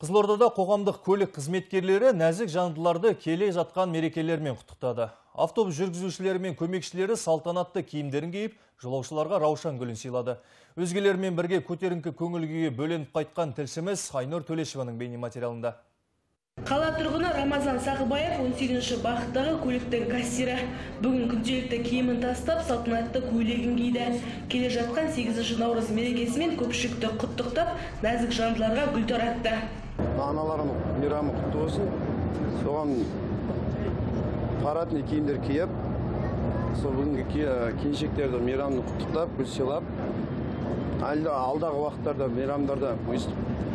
Қызылордада қоғамдық көлік қызметкерлері нәзік жандыларды келе жатқан мерекелермен құттықтады. Автобус жүргізушілері мен көмекшілері салтанатты киімдерін киіп, жолаушыларға раушан гүлін сыйлады. Өзгелермен бірге көтеріңкі көңіл күйге бөленіп қайтқан тілшіміз Айнұр Төлешеваның бейнематериалында. Қала тұрғыны Рамазан Сақыбаев 18-ші бағыттағы көліктің кассирі. Бүгін күнделікті киімін тастап, салтанатты көйлегін киді. Келе жатқан 8-ші наурыз мерекесімен көпшілікті құттықтап, нәзік жандыларға гүл таратты. Аналарым мейрамы құтты болсын. Соған парадный киімдер киіп, сол бүгінгі келіншектерді мейрамды құттықтап, гүл сыйлап, алдағы уақыттарда мейрамдарда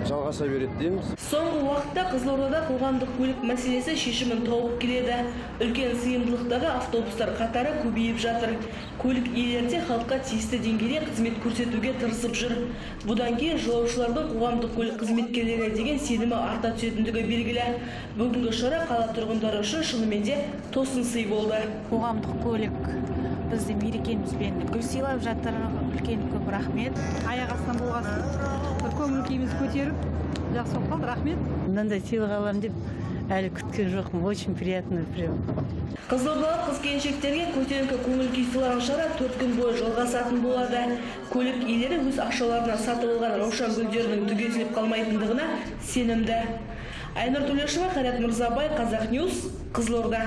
жалғаса береді дейміз. Соңғы уақытта Қызылордада қоғамдық көлік мәселесі шешімін тауып келеді. Үлкен сыйымдылықтағы автобустар қатары көбейіп жатыр. Көлік иелері халыққа тиісті деңгейде қызмет көрсетуге тырысып жүр. Бұдан кейін жолаушылардың қоғамдық көлік қызметкерлері деген сенімі арта түсетіндігі белгілі. Бүгінгі шара қала тұрғындары үшін шынымен де тосын сый болды. Қоғамдық көлік біздің мерекемізбен гүл сыйлап жатыр. Үлкен көп рахмет. Аяқ астынан болғасын. Көңіл күйіміз көтеріп, жақсы болып қалды, рахмет. Мынандай сыйлық аламын деп әлі күткен жоқпын. Очень приятно прям. Қызылордалық қыз-келіншектерге көтеріңкі көңіл күй сыйлаған шара 4 күн бойы жалғасатын болады. Көлік иелері өз ақшаларына сатып алған раушан гүлдерінің түгесіліп қалмайтындығына сенімді. Айнұр Төлешева, Қайрат Мырзабай, Қазақ Ньюс, Қызылорда.